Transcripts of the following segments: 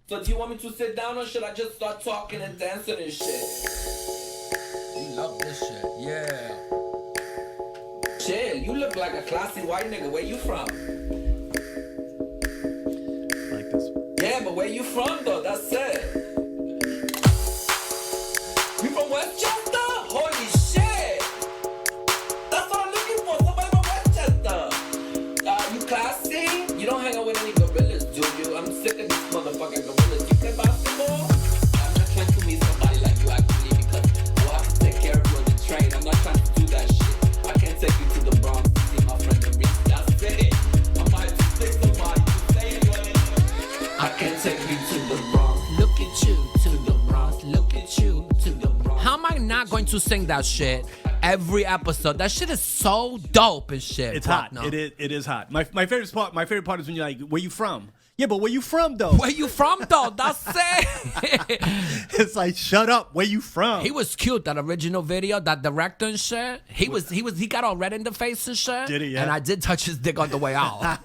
So do you want me to sit down or should I just start talking and dancing and shit? You love this shit, yeah. Chill, you look like a classy white nigga. Where you from? Like this. Yeah, but where you from though? That's it. You from Westchester? Holy shit! That's what I'm looking for. Somebody from Westchester. You classy? You don't hang out with any gorillas, do you? I'm sick of these motherfucking gorillas. You play basketball? I'm not trying to meet somebody like you actually because we'll have to take care of you on the train. I'm not trying to do that shit. I can't take you to the Bronx to see my friend the Reese. That's it. I might just take somebody to say it. I can't take you to the Bronx. Look at you to the Bronx. Look at you to the Bronx. How am I not going to sing that shit every episode? That shit is so dope and shit. It's hot. No. It is hot. My favorite part is when you're like, where you from? Yeah, but where you from though? Where you from though? That's it. It's like, shut up. Where you from? He was cute. That original video, that director and shit. He got all red in the face and shit. Did he? Yeah. And I did touch his dick on the way out.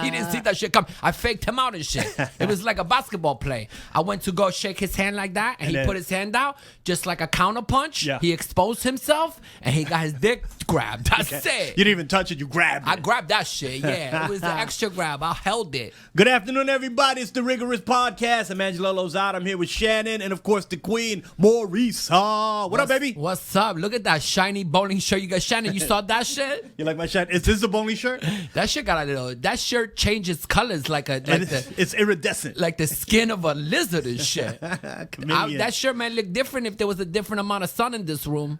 He didn't see that shit come. I faked him out and shit. It was like a basketball play. I went to go shake his hand like that, and he put his hand out just like a counter punch. Yeah. He exposed himself, and he got his dick grabbed. That's it. You didn't even touch it. You grabbed it. I grabbed that shit. Yeah, it was an extra grab. I held it. Good afternoon, everybody. It's the Rigorous Podcast. I'm Angelo Lozada. I'm here with Shannon and, of course, the Queen, Maurica. What up, baby? What's up? Look at that shiny bowling shirt you got. Shannon, you saw that shit? You like my shirt? Is this a bowling shirt? That shit got a little. That shirt changes colors It's iridescent. like the skin of a lizard and shit. That shirt might look different if there was a different amount of sun in this room.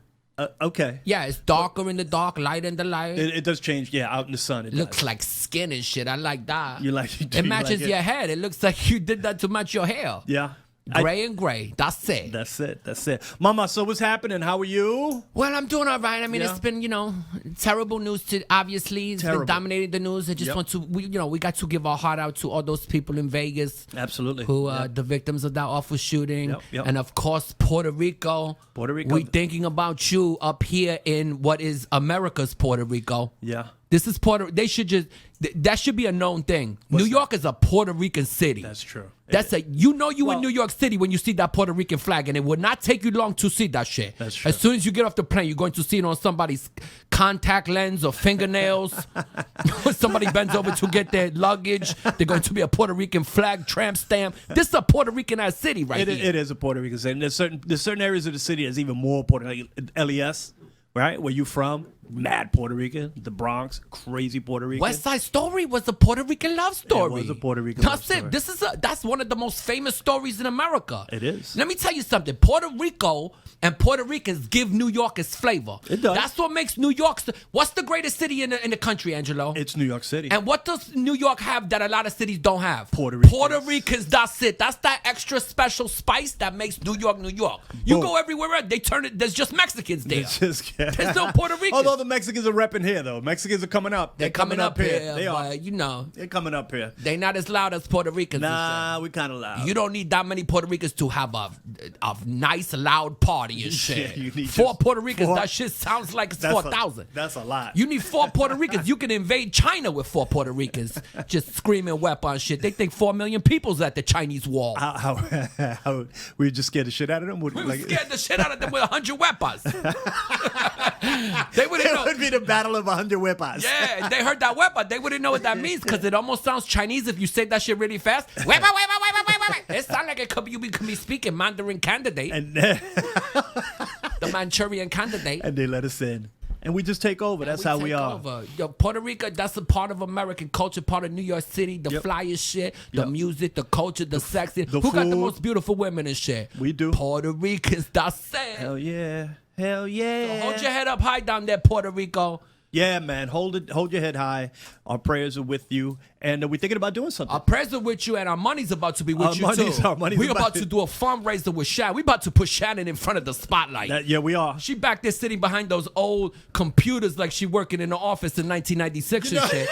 Okay. Yeah, it's darker in the dark, light in the light. It does change. Yeah, out in the sun. It looks does. like skin and shit. I like that. You like it? It matches your head. It looks like you did that to match your hair. Yeah. Gray and gray. That's it. That's it. Mama, so what's happening? How are you? Well, I'm doing all right. I mean, It's been, terrible news obviously. It's been dominating the news. I just want to, we got to give our heart out to all those people in Vegas. Absolutely. Who are the victims of that awful shooting. Yep. And of course, Puerto Rico. We thinking about you up here in what is America's Puerto Rico. Yeah. This is that should be a known thing. New York is a Puerto Rican city. That's true. In New York City when you see that Puerto Rican flag, and it would not take you long to see that shit. That's true. As soon as you get off the plane, you're going to see it on somebody's contact lens or fingernails. Somebody bends over to get their luggage. They're going to be a Puerto Rican flag tramp stamp. This is a Puerto Rican ass city here. It is a Puerto Rican city. And there's certain areas of the city that's even more Puerto Rican. Like LES, right? Where you from? Mad Puerto Rican. The Bronx, crazy Puerto Rican. West Side Story was a Puerto Rican love story. It was a Puerto Rican love story. That's one of the most famous stories in America. It is. Let me tell you something. Puerto Rico and Puerto Ricans give New York its flavor. It does. That's what makes New York. What's the greatest city in the country, Angelo? It's New York City. And what does New York have that a lot of cities don't have? Puerto Ricans. Puerto Ricans, that's it. That's that extra special spice that makes New York, New York. You go everywhere else, they turn it, there's just Mexicans there. There's no Puerto Ricans. Although the Mexicans are repping here, though. Mexicans are coming up. They're coming up here. They are. They're coming up here. They're not as loud as Puerto Ricans. Nah, we kind of loud. You don't need that many Puerto Ricans to have a nice, loud party and shit. You need 4 Puerto Ricans, that shit sounds like it's 4,000. That's a lot. You need 4 Puerto Ricans. You can invade China with 4 Puerto Ricans just screaming weapon shit. They think 4 million people's at the Chinese wall. How we just scared the shit out of them? We scared the shit out of them with 100 weapons. They wouldn't know. It would be the battle of 100 weapons. Yeah, they heard that weapon. They wouldn't know what that means because it almost sounds Chinese if you say that shit really fast. Weapon. It sounds like you could be speaking Mandarin candidate. And the Manchurian candidate. And they let us in. And we just take over. That's how we are. Over. Yo, Puerto Rico, that's a part of American culture, part of New York City, the flyest shit, the music, the culture, the sexy. Who got the most beautiful women and shit? We do. Puerto Ricans, that's it. Hell yeah. Hell yeah. So hold your head up high down there, Puerto Rico. Yeah, man. Hold your head high. Our prayers are with you. And we're thinking about doing something. Our prayers are with you, and our money's about to be with you, too. Our money's We're about to do a fundraiser with Shannon. We're about to put Shannon in front of the spotlight. Yeah, we are. She back there sitting behind those old computers like she working in the office in 1996 and shit.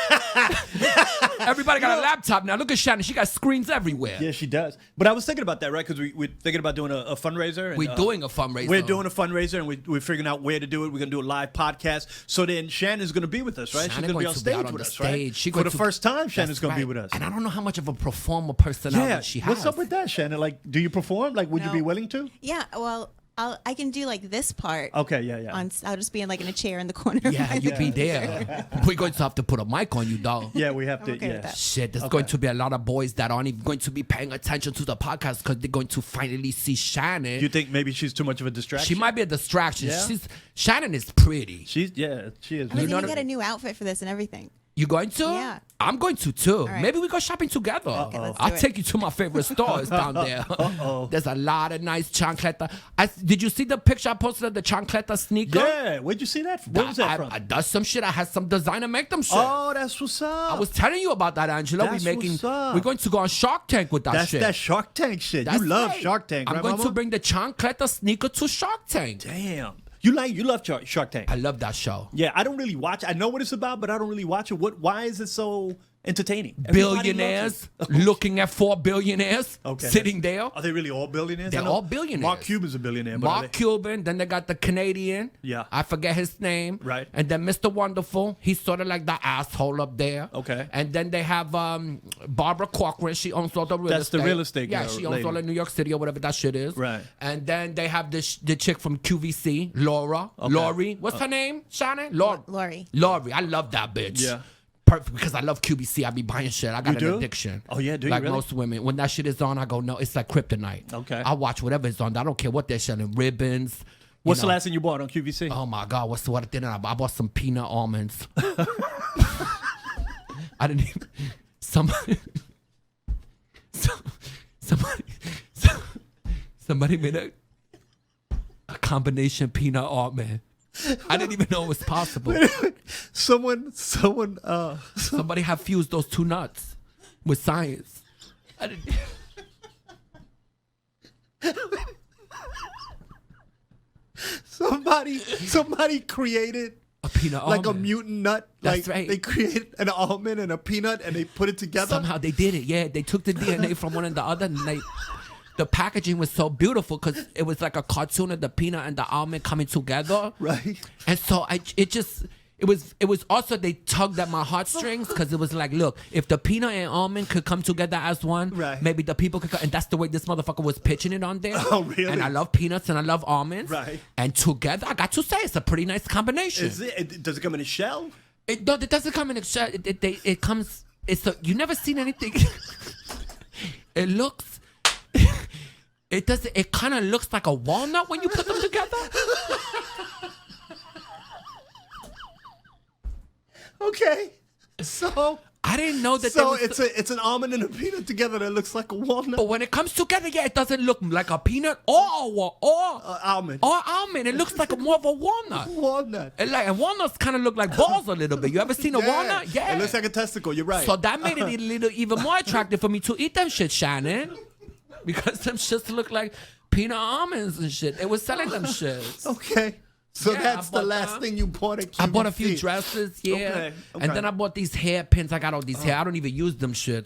Everybody got a laptop now. Look at Shannon. She got screens everywhere. Yeah, she does. But I was thinking about that, right? Because we're thinking about doing a fundraiser. And, We're doing a fundraiser. We're doing a fundraiser, and we're figuring out where to do it. We're going to do a live podcast. So then Shannon's going to be with us, right? She's going to be on stage with us, right? For the first time, Shannon's going to be with us. And I don't know how much of a performer personality she has. What's up with that, Shannon? Like, do you perform? Like, would you be willing to? Yeah, well, I can do like this part. Okay, yeah. I'll just be in like in a chair in the corner. Yeah, you be there. We're going to have to put a mic on you, dog. Yeah, we have to. okay with that. Shit, there's going to be a lot of boys that aren't even going to be paying attention to the podcast because they're going to finally see Shannon. You think maybe she's too much of a distraction? She might be a distraction. Yeah? Shannon is pretty. She is. I'm gonna get a new outfit for this and everything. You going to? Yeah. I'm going to too. right. Maybe we go shopping together. Okay, let's do I'll it. take you to my favorite stores down there. There's a lot of nice chancleta. Did you see the picture I posted of the chancleta sneaker? Yeah, where'd you see that from? Where was that from? I does some shit. I had some designer make them shit. Oh, that's what's up. I was telling you about that, Angelo. That's what's up. We're going to go on Shark Tank with that That's shit. that Shark Tank shit. That's you love right. Shark Tank, I'm right, going Mama? to bring the chancleta sneaker to Shark Tank. Damn. You love Shark Tank. I love that show. Yeah, I don't really watch it. I know what it's about, but I don't really watch it. Why is it so entertaining? Everybody Billionaires loves it. looking at 4 billionaires sitting there. Are they really all billionaires? They're I know all billionaires. Mark Cuban's a billionaire. But Mark Cuban, then they got the Canadian. Yeah. I forget his name. Right. And then Mr. Wonderful, he's sort of like the asshole up there. Okay. And then they have Barbara Corcoran, she owns all the real That's estate. the real estate Yeah, girl, she owns lady. all of New York City or whatever that shit is. Right. And then they have the chick from QVC, Laura. Lori. What's her name, Shannon? Lori. Lori. I love that bitch. Yeah. Perfect, because I love QVC. I be buying shit. I got You an do? addiction. Oh, yeah? Do you Like really? most women. When that shit is on, I go, no, it's like kryptonite. Okay. I watch whatever is on. I don't care what they're selling. Ribbons. What's the last thing you bought on QVC? Oh my God, what's what did I bought some peanut almonds. I didn't even somebody somebody made a combination peanut almond. I didn't even know it was possible. Someone. Somebody have fused those two nuts with science. I didn't. Somebody created A peanut like almond. a mutant nut. That's like right. They created an almond and a peanut, and they put it together. Somehow they did it. Yeah, they took the DNA from one and the other, and the packaging was so beautiful because it was like a cartoon of the peanut and the almond coming together. Right. And so it was also they tugged at my heartstrings because it was like, look, if the peanut and almond could come together as one, Right. maybe the people could. And that's the way this motherfucker was pitching it on there. Oh, really? And I love peanuts and I love almonds. Right. And together, I got to say, it's a pretty nice combination. Does it come in a shell? It doesn't come in a shell. It comes. You never seen anything. It looks. It doesn't. It kind of looks like a walnut when you put them together. Okay. So I didn't know that. So it's an almond and a peanut together that looks like a walnut. But when it comes together, yeah, it doesn't look like a peanut or almond. Or almond. It looks like more of a walnut. Walnut. And walnuts kind of look like balls a little bit. You ever seen a walnut? Yeah. It looks like a testicle. You're right. So that made it a little even more attractive for me to eat them shit, Shannon. Because them shits look like peanut almonds and shit. They were selling them shits. Okay. So Yeah, that's I the bought last that. thing you bought at QVC. I bought a few dresses, yeah. Okay, And then I bought these hairpins. I got all these hair. I don't even use them shits.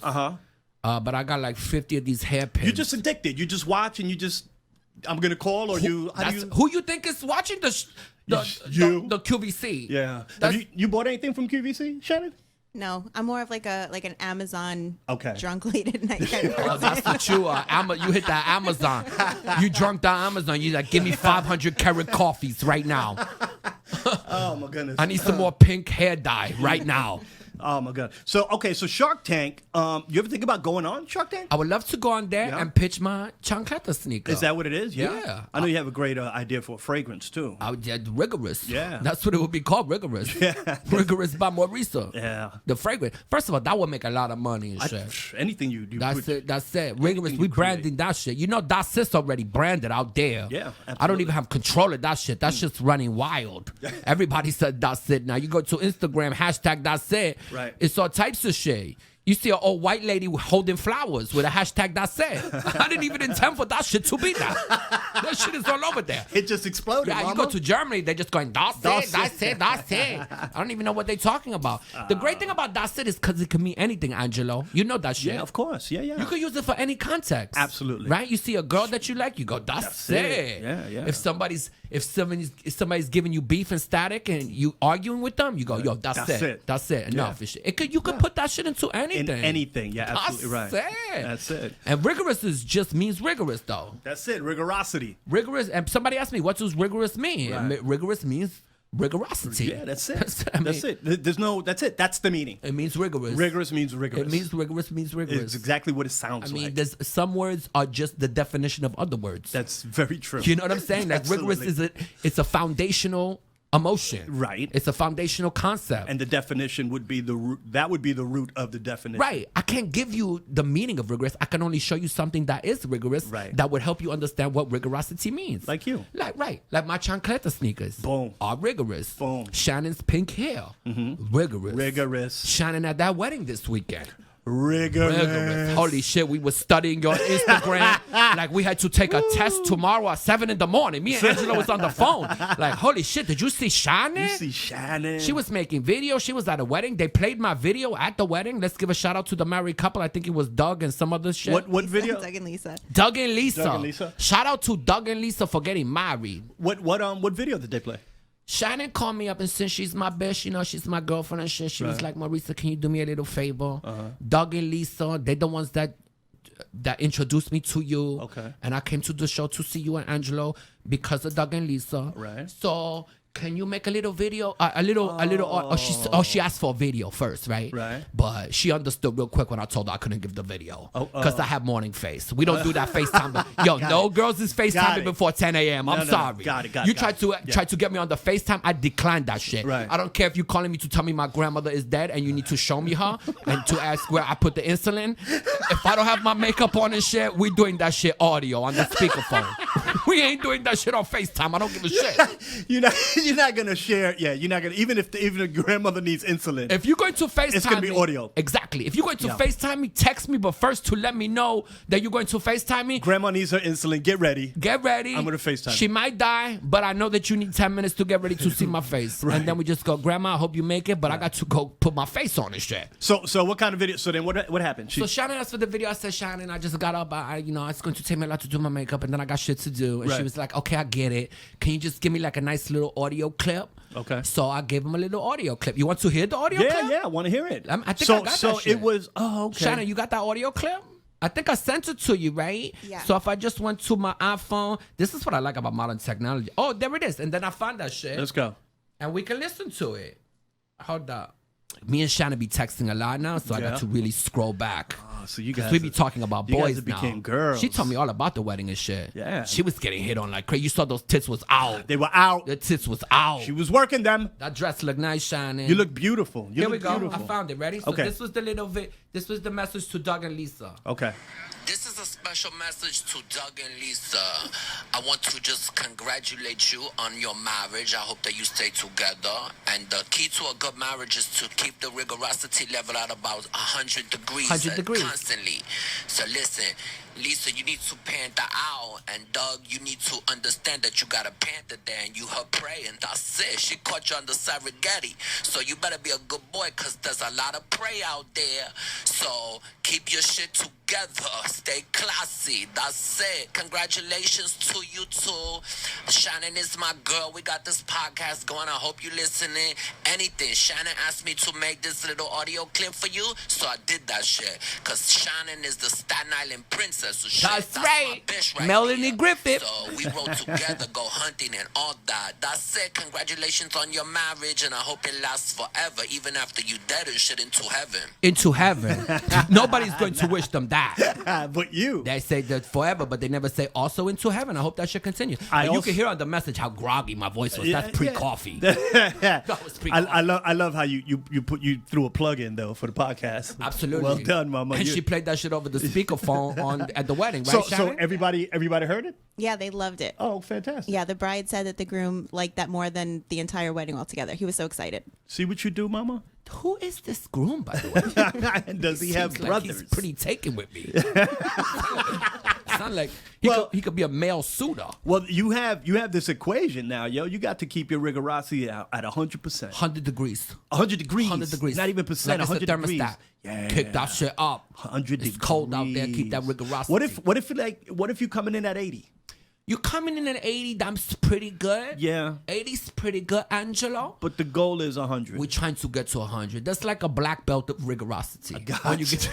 But I got like 50 of these hairpins. You're just addicted. You just watch and you just, I'm going to call or you, how do you? Who you think is watching the You. the QVC? Yeah. Have you bought anything from QVC, Shannon? No, I'm more of like an Amazon Okay. drunk late at night kind of Oh, person. that's what you are. You hit that Amazon. You drunk the Amazon. You like, give me 500 karat coffees right now. Oh my goodness. I need some more pink hair dye right now. Oh my god. So Shark Tank. You ever think about going on Shark Tank? I would love to go on there Yeah. and pitch my chancleta sneaker. Is that what it is? Yeah. Yeah. I know you have a great idea for a fragrance too. I would rigorous. Yeah. That's what it would be called, rigorous. Yeah. Rigorous by Maurica. Yeah. The fragrance. First of all, that would make a lot of money and shit. Anything you do. That's it. That's it. Rigorous. you We create. branding that shit. You know, that's it already branded out there. Yeah, I don't absolutely. even have control of that shit. That's just running wild. Everybody said that's it. Now you go to Instagram, hashtag that's it. Right. It's all types of shit. You see an old white lady holding flowers with a hashtag that's it. I didn't even intend for that shit to be that. That shit is all over there. It just exploded. Yeah, mama. you go to Germany, they're just going, that's it. I don't even know what they're talking about. The great thing about that's it is because it can mean anything, Angelo. You know that shit. Yeah, of course. Yeah. You could use it for any context. Absolutely. Right? You see a girl that you like, you go, that's it. Yeah. If somebody's giving you beef and static and you arguing with them, you go, yo, that's it. That's it. Enough. Yeah. You could put that shit into anything. In anything. Yeah, absolutely right. That's it. And rigorous just means rigorous, though. That's it. Rigorosity. Rigorous. And somebody asked me, what does rigorous mean? Right. Rigorous means rigorosity. Yeah, that's it. That's it. There's no. That's it. That's the meaning. It means rigorous. Rigorous means rigorous. It means rigorous means rigorous. It's exactly what it sounds like. there's some words are just the definition of other words. That's very true. You know what I'm saying? Like rigorous it's a foundational emotion. Right. It's a foundational concept. And the definition would be the root. That would be the root of the definition. Right. I can't give you the meaning of rigorous. I can only show you something that is rigorous. Right. That would help you understand what rigorosity means. Like you. Like my chancleta sneakers. Boom. Are rigorous. Boom. Shannon's pink hair. Rigorous. Rigorous. Shannon at that wedding this weekend. Rigorous. Holy shit, we were studying your Instagram. Like we had to take a test tomorrow at 7 a.m. Me and Angelo was on the phone. Like, holy shit, did you see Shannon? You see Shannon. She was making videos. She was at a wedding. They played my video at the wedding. Let's give a shout out to the married couple. I think it was Doug and some other shit. What video? Doug and Lisa. Doug and Lisa. Doug and Lisa. Shout out to Doug and Lisa for getting married. What video did they play? Shannon called me up and since she's my bitch, you know, she's my girlfriend and shit. She was like, Maurica, can you do me a little favor? Doug and Lisa, they're the ones that introduced me to you. Okay. And I came to the show to see you and Angelo because of Doug and Lisa. Right. So can you make a little video? She asked for a video first, right? Right. But she understood real quick when I told her I couldn't give the video. Because I have morning face. We don't do that FaceTime. Yo, no girls is FaceTiming before 10 a.m. I'm sorry. Got it. You tried to get me on the FaceTime. I declined that shit. Right. I don't care if you're calling me to tell me my grandmother is dead and you need to show me her and to ask where I put the insulin. If I don't have my makeup on and shit, we doing that shit audio on the speakerphone. We ain't doing that shit on FaceTime. I don't give a shit. You're not gonna share. Yeah, you're not gonna. Even if the grandmother needs insulin. If you're going to FaceTime, it's gonna be audio. Exactly. If you're going to FaceTime me, text me, but first to let me know that you're going to FaceTime me. Grandma needs her insulin. Get ready. Get ready. I'm gonna FaceTime. She might die, but I know that you need 10 minutes to get ready to see my face. Right. And then we just go, Grandma, I hope you make it, but I got to go put my face on this shit. So what kind of video? So then what happened? So Shannon asked for the video. I said, Shannon, I just got up. It's going to take me a lot to do my makeup, and then I got shit to do. And she was like, okay, I get it. Can you just give me like a nice little audio clip? Okay. So I gave him a little audio clip. You want to hear the audio clip? Yeah, I want to hear it. I think I got that shit. It was. Oh, okay. Shannon, you got that audio clip? I think I sent it to you, right? Yeah. So if I just went to my iPhone, this is what I like about modern technology. Oh, there it is. And then I found that shit. Let's go. And we can listen to it. Hold up. Me and Shannon be texting a lot now, so I got to really scroll back. Oh, so you guys. We be talking about you boys guys now. became girls. She told me all about the wedding and shit. Yeah. She was getting hit on like crazy. You saw those tits was out. They were out. The tits was out. She was working them. That dress looked nice, Shannon. You look beautiful. Here we go. Beautiful. I found it. Ready? So Okay. this was the little this was the message to Doug and Lisa. Okay. This is a special message to Doug and Lisa. I want to just congratulate you on your marriage. I hope that you stay together. And the key to a good marriage is to keep the rigorosity level at about 100 degrees. 100 degrees. Constantly. So listen, Lisa, you need to panther out. And Doug, you need to understand that you got a panther there and you her prey. And that's it. She caught you on the Serengeti. So you better be a good boy because there's a lot of prey out there. So keep your shit together. Stay classy. That's it. Congratulations to you too. Shannon is my girl. We got this podcast going. I hope you listening. Anything. Shannon asked me to make this little audio clip for you, so I did that shit. Cause Shannon is the Staten Island princess. So shit, That's my right. bitch right Melanie there. Griffith. So we rode together, go hunting and all that. That's it. Congratulations on your marriage, and I hope it lasts forever, even after you dead and shit into heaven. Into heaven. Nobody's going to wish them that. But you. They say that forever, but they never say also into heaven. I hope that shit continues. You can hear on the message how groggy my voice was. That's pre-coffee. That was pre-coffee. I love how you threw a plug in though for the podcast. Absolutely. Well done, mama. And she played that shit over the speakerphone at the wedding, right, So Shannon? everybody heard it? Yeah, they loved it. Oh, fantastic. Yeah, the bride said that the groom liked that more than the entire wedding altogether. He was so excited. See what you do, mama? Who is this groom, by the way? Does he have Seems like brothers? he's pretty taken with me. sound like he could be a male suitor. Well, you have this equation now, yo. You got to keep your rigorosity at 100%. 100 degrees. 100 degrees. 100 degrees. Not even percent. Like 100 it's a degrees. thermostat. Yeah. Kick that shit up. 100 It's cold out there. Keep that rigorosity. What if you coming in at 80? You coming in at 80, that's pretty good. Yeah. 80's pretty good, Angelo. But the goal is 100. We're trying to get to 100. That's like a black belt of rigorosity. When you get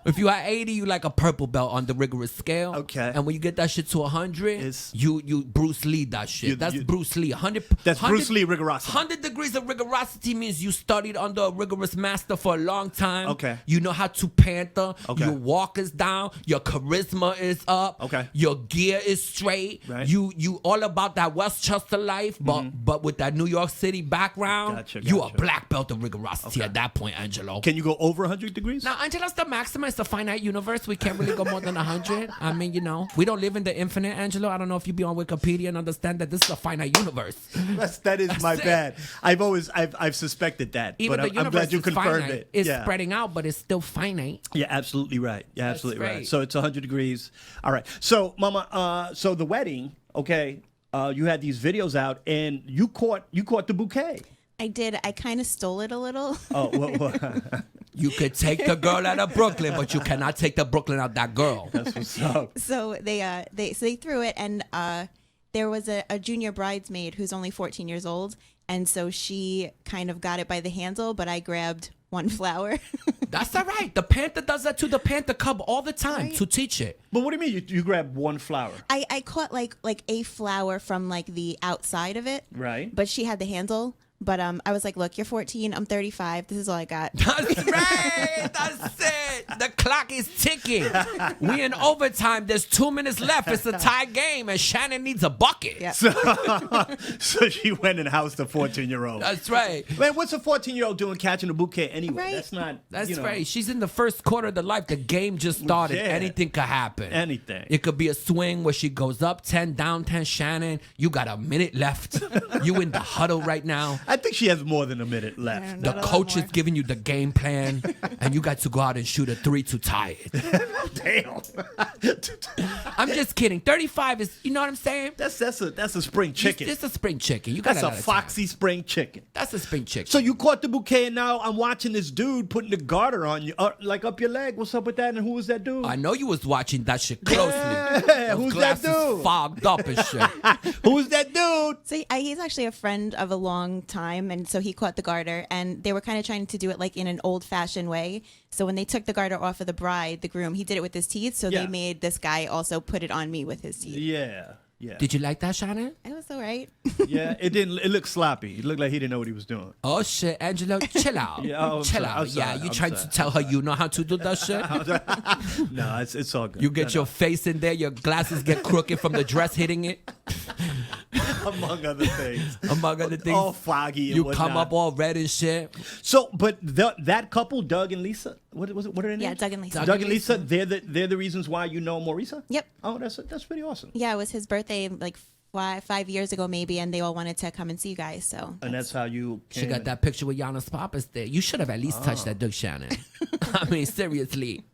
if you are 80, you like a purple belt on the rigorous scale. Okay. And when you get that shit to 100, you Bruce Lee that shit. That's Bruce Lee. 100. That's Bruce Lee rigorosity. 100 degrees of rigorosity means you studied under a rigorous master for a long time. Okay. You know how to panther. Okay. Your walk is down. Your charisma is up. Okay. Your gear is straight. Right. You all about that Westchester life, but with that New York City background, Gotcha. you a black belt of rigorosity at that point, Angelo. Can you go over 100 degrees? Now, Angelo's the maximum. It's a finite universe. We can't really go more than 100. I mean, we don't live in the infinite, Angelo. I don't know if you be on Wikipedia and understand that this is a finite universe. That is my it. bad. I've suspected that, Even but the I'm universe glad you is confirmed finite. it. It's Yeah. spreading out, but it's still finite. Yeah, absolutely right. Yeah, absolutely right. right. So it's 100 degrees. All right. So, Mama, so the wedding, okay, you had these videos out, and you caught the bouquet. I did. I kind of stole it a little. Oh, well, You could take the girl out of Brooklyn, but you cannot take the Brooklyn out that girl. that's what's up. So they threw it, and there was a junior bridesmaid who's only 14 years old, and so she kind of got it by the handle, but I grabbed one flower. That's all right. The Panther does that to the Panther Cub all the time to teach it. But what do you mean you grabbed one flower? I caught like a flower from like the outside of it, Right. but she had the handle. But I was like, look, you're 14, I'm 35. This is all I got. That's right. That's it. The clock is ticking. We in overtime. There's 2 minutes left. It's a tie game, and Shannon needs a bucket. Yeah. So she went and housed a 14-year-old. That's right. Man, what's a 14-year-old doing catching a bouquet anyway? Right. That's not. That's you know, right. She's in the first quarter of the life. The game just started. Yeah. Anything could happen. Anything. It could be a swing where she goes up 10, down 10. Shannon, you got a minute left. You in the huddle right now. I think she has more than a minute left. The Not a lot coach is more. giving you the game plan, and you got to go out and shoot a 3 to tie it. Damn. I'm just kidding. 35 is, you know what I'm saying? That's a spring chicken. It's a spring chicken. You got That's a a lot of time. foxy spring chicken. That's a spring chicken. So you caught the bouquet, and now I'm watching this dude putting the garter on you, like up your leg. What's up with that? And who was that dude? I know you was watching that shit closely. Yeah, Those who's that glasses dude? fogged up and shit. Who was that dude? So he's actually a friend of a long time, and so he caught the garter, and they were kind of trying to do it like in an old-fashioned way. So when they took the garter off of the bride, the groom, he did it with his teeth. So Yeah. they made this guy also put it on me with his teeth. Yeah. Yeah. Did you like that, Shannon? It was all right. Yeah. It didn't. It looked sloppy. It looked like he didn't know what he was doing. Oh shit, Angelo, chill out. Yeah, oh, I'm chill sorry, out. I'm Yeah, sorry, you I'm trying sorry. to tell her you know how to do that shit? No, it's all good. You get No, your face in there, your glasses get crooked from the dress hitting it. no. Among other things. Among other things. All foggy. And You come whatnot. up all red and shit. So, but that couple, Doug and Lisa, what was it? What are their names? Yeah, Doug and Lisa. Doug and Lisa. They're the reasons why you know Maurica. Yep. Oh, that's pretty awesome. Yeah, it was his birthday like 5 years ago maybe, and they all wanted to come and see you guys. So And that's how you. She came got in. that picture with Yannis Papas there. You should have at least touched that Doug Shannon. I mean, seriously.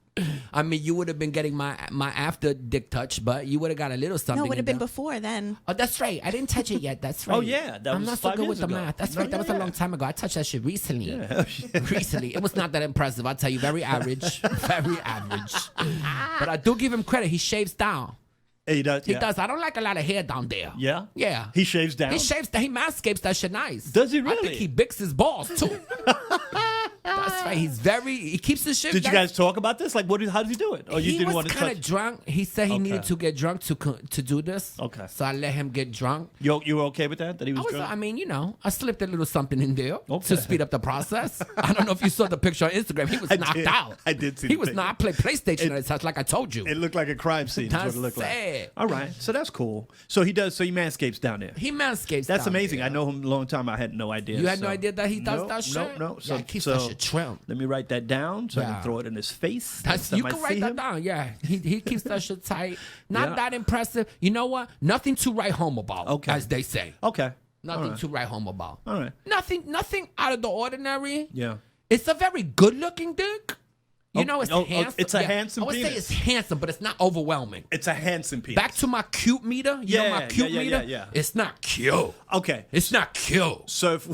I mean, you would have been getting my after dick touch, but you would have got a little something. no, it would have been in there. before then. Oh, that's right. I didn't touch it yet. That's right. Oh, yeah, that I'm was not so 5 good with years the ago. math. That's No, right. That was yeah, a long time ago. I touched that shit recently. Yeah. Recently. It was not that impressive. I'll tell you. Very average. Very average. But I do give him credit. He shaves down. He does. He yeah. does. I don't like a lot of hair down there. Yeah. Yeah. He shaves down. He shaves that. He manscapes that shit nice. Does he I really? think he bicks his balls too. That's right. He keeps his shit. Did you very- guys talk about this? Like, how did he do it? Or you he didn't was want to kind touch? of drunk. He said he needed Okay. to get drunk to do this. Okay. So I let him get drunk. You were okay with that? That he was, drunk? I mean, I slipped a little something in there Okay. to speed up the process. I don't know if you saw the picture on Instagram. He was I knocked did. out. I did see He the was picture. not. I played PlayStation at his house, like I told you. It looked like a crime scene. That's what it looked That's like. it. All right, so that's cool. So he does. So he manscapes down there. He manscapes. That's down amazing. there. I know him a long time. I had no idea. You had no so- idea that he does No, that shit? No. So Yeah, he keeps so that shit trimmed. Let me write that down so I Yeah. can throw it in his face. That's, next you time I can write see that him. down. Yeah, he keeps that shit tight. Not Yeah. that impressive. You know what? Nothing to write home about. Okay. As they say. Okay. Nothing All right. to write home about. All right. Nothing out of the ordinary. Yeah. It's a very good looking dick. You know, it's handsome. It's a handsome I would say penis. it's handsome, but it's not overwhelming. It's a handsome penis. Back to my cute meter. You know my cute meter? Yeah. It's not cute. Okay. It's not cute. So if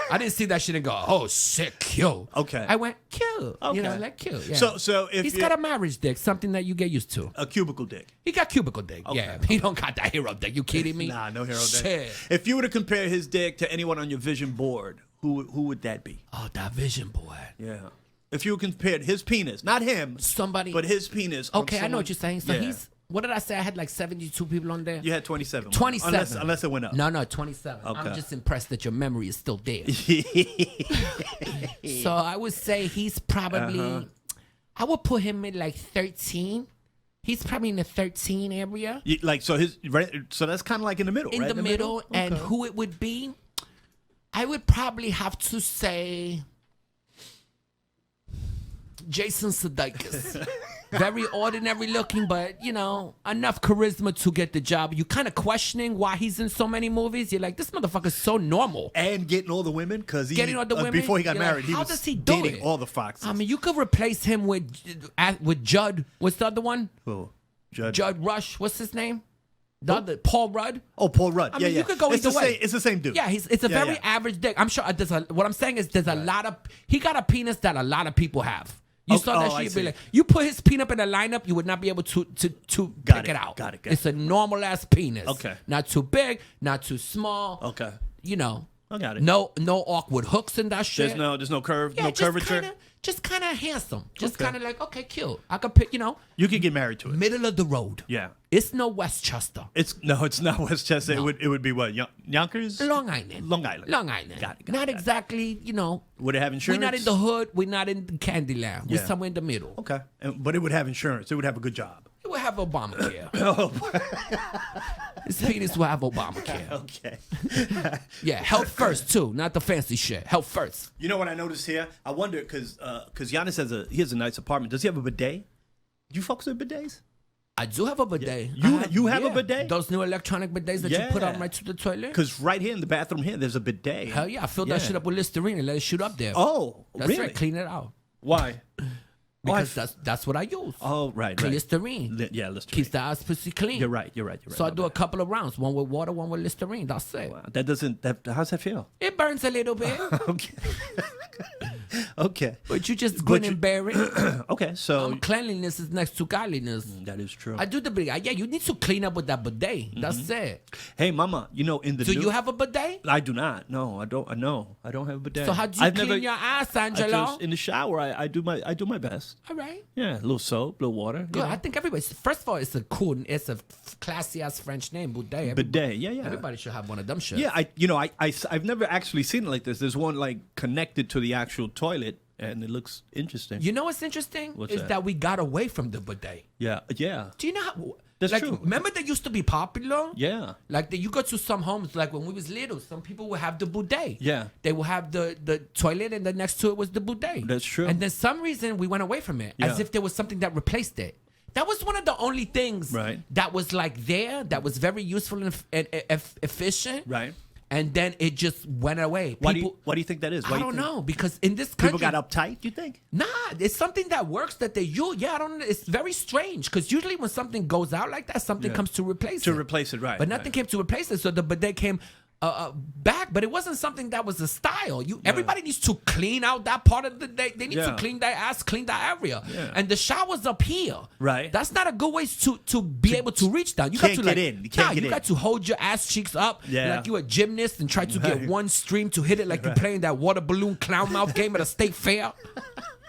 I didn't see that shit and go, oh, shit, cute. Okay. I went, cute. Okay. You know, like cute. Yeah. So if He's you- got a marriage dick, something that you get used to. a cubicle dick. He got cubicle dick. Okay. Yeah. He don't got that hero dick. You kidding me? Nah, no hero Shit. dick. If you were to compare his dick to anyone on your vision board, who would that be? Oh, that vision boy. Yeah. If you compared his penis, not him, Somebody. but his penis. on Okay, I know someone- what you're saying. So Yeah. he's, what did I say? I had like 72 people on there? You had 27. 27. Unless it went up. No, 27. I'm Okay. just impressed that your memory is still there. So I would say he's probably, I would put him in like 13. He's probably in the 13 area. Like so his so that's kind of like in the middle, In right? the middle. And Okay. who it would be, I would probably have to say Jason Sudeikis. Very ordinary looking, but you know, enough charisma to get the job. You kind of questioning why he's in so many movies. You're like, this motherfucker's so normal. And getting all the women because Getting all the women? before he got You're like, married, he how was does he do dating it? all the foxes. I mean, you could replace him with Judd. What's the other one? Who? Judd. Judd Rush. What's his name? The other Paul Rudd. Oh, Paul Rudd. I yeah, mean, yeah. you could go it's either the way. Same, it's the same dude. Yeah, it's a Yeah, very yeah. average dick. I'm sure what I'm saying is there's a lot of he got a penis that a lot of people have. You saw that I shit. see. Be like, you put his penis in a lineup, you would not be able to Got pick it, it out. got it. It's a normal ass penis. Okay. Not too big, not too small. Okay. You know. I got it. No awkward hooks in that shit. There's no curve, yeah, no curvature. just kind of handsome. Just Okay. kind of like, okay, cute. I could pick, you know, You could get married to it. middle of the road. Yeah. It's no Westchester. It's not Westchester. No. It would be what? Yonkers? Long Island. Long Island. Long Island. Got it, Not exactly, you know. Would it have We're insurance? not in the hood. We're not in Candyland. We're Yeah. somewhere in the middle. Okay. But it would have insurance. It would have a good job. It will have Obamacare. Oh, His penis will have Obamacare. okay. Yeah, health first too, not the fancy shit. Health first. You know what I noticed here? I wonder because Yannis has a nice apartment. Does he have a bidet? Do you fuck with bidets? I do have a bidet. You have a bidet? Those new electronic bidets that you put on Yeah. right to the toilet? Because right here in the bathroom here, there's a bidet. Hell yeah, I filled that shit up with Listerine and let it shoot up there. Oh, That's really? right, clean it out. Why? Because that's what I use. Oh, right. Listerine. Yeah, Listerine. Keeps the ass pussy clean. You're right. So I do a couple of rounds, one with water, one with Listerine. That's it. Wow. How's that feel? It burns a little bit, Okay. Okay. but you just grin you- and bear it. Okay. So Cleanliness is next to godliness. that is true. I do the bidet. Yeah, you need to clean up with that bidet. That's it. Hey, Mama. In the Do new- you have a bidet? I do not. No, I don't. No, I don't have a bidet. So how do you I've clean never- your ass, I Angelo? just, in the shower, I do my best. All right. Yeah, a little soap, a little water. you Good. know. I think everybody. First of all, it's a classy ass French name, bidet. Bidet. Yeah. Everybody should have one of them shit. Yeah, I've never actually seen it like this. There's one like connected to the actual toilet, and it looks interesting. You know what's interesting What's is that? that we got away from the bidet. Yeah. Do you know how? That's like, true. Remember they used to be popular. Yeah. Like you go to some homes, like when we was little, some people would have the bidet. Yeah. They would have the toilet, and then next to it was the bidet. That's true. And then some reason we went away from it, as Yeah. if there was something that replaced it. That was one of the only things Right. that was like there, that was very useful and efficient. Right. And then it just went away. Why do you think that is? Why I do you don't think- know, because in this country, People got uptight. You think? Nah, it's something that works that they use. Yeah, I don't know. It's very strange because usually when something goes out like that, something Yeah. comes to replace it. To replace it, right? But nothing right. came to replace it, so the bidet came back. But it wasn't something that was a style. Everybody needs to clean out that part of the day. They need to Yeah. clean their ass, clean that area. Yeah. And the shower's up here. Right. That's not a good way to be able to reach down. You got can't to get like, in. You can't get you in. got to hold your ass cheeks up Yeah. like you a gymnast and try to get Right. one stream to hit it like you're playing that water balloon clown mouth game at a state fair.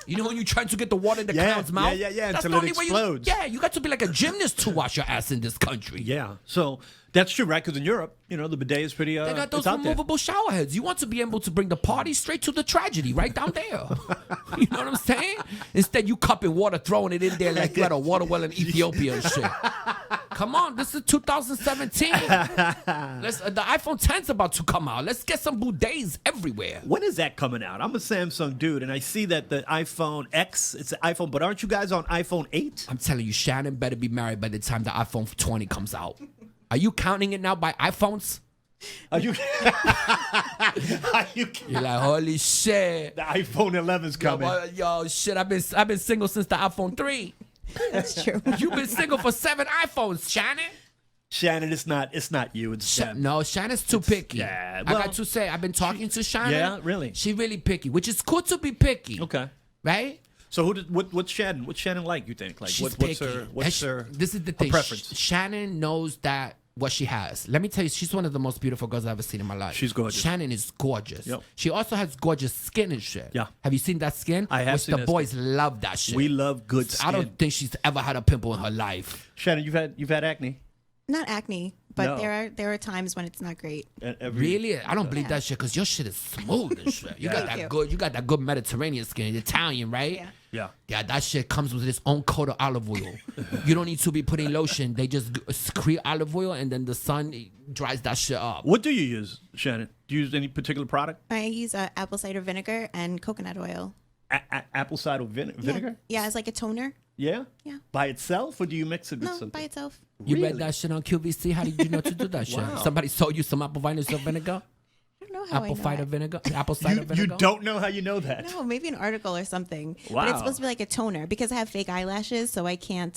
You know when you're trying to get the water in the Yeah, clown's mouth? yeah, That's until the it only way explodes. you got to be like a gymnast to wash your ass in this country. Yeah. So that's true, right? Because in Europe, the bidet is pretty. They got those it's out there. removable shower heads. You want to be able to bring the party straight to the tragedy right down there. You know what I'm saying? Instead, you cupping water, throwing it in there like you had a water well in Ethiopia and shit. Come on, this is 2017. The iPhone 10's about to come out. Let's get some bidets everywhere. When is that coming out? I'm a Samsung dude, and I see that the iPhone X, it's an iPhone, but aren't you guys on iPhone 8? I'm telling you, Shannon better be married by the time the iPhone 20 comes out. Are you counting it now by iPhones? Are you? Are you? You're like, holy shit. The iPhone 11's coming. Yo, shit, I've been single since the iPhone 3. That's true. You've been single for 7 iPhones, Shannon. Shannon, it's not you. It's them. No, Shannon's too picky. yeah, I well, got to say, I've been talking to Shannon. Yeah, really? She really picky, which is cool to be picky. Okay. Right? So what's Shannon? What's Shannon like? You think? Like She's what's picky. her? This is the her thing. preference? Shannon knows that what she has. Let me tell you, she's one of the most beautiful girls I've ever seen in my life. She's gorgeous. Shannon is gorgeous. Yep. She also has gorgeous skin and shit. Yeah. Have you seen that skin? I have Which seen the that boys love that shit. We love good skin. I don't think she's ever had a pimple in her life. Shannon, you've had acne. Not acne, but No. there are times when it's not great. Really? I don't believe that shit because your shit is smooth and shit. You got Thank that you. good. You got that good Mediterranean skin, Italian, right? Yeah. Yeah. Yeah, that shit comes with its own coat of olive oil. You don't need to be putting lotion. They just secrete olive oil and then the sun dries that shit up. What do you use, Shannon? Do you use any particular product? I use apple cider vinegar and coconut oil. Apple cider vinegar? Yeah, it's like a toner. Yeah. Yeah. By itself, or do you mix it with No, something? by itself. You Really? read that shit on QVC? How did you know to do that shit? Wow. Somebody sold you some apple vinegar? I don't know how I Apple know cider that. vinegar? Apple cider You vinegar? don't know how you know that? No, maybe an article or something. But Wow. it's supposed to be like a toner because I have fake eyelashes, so I can't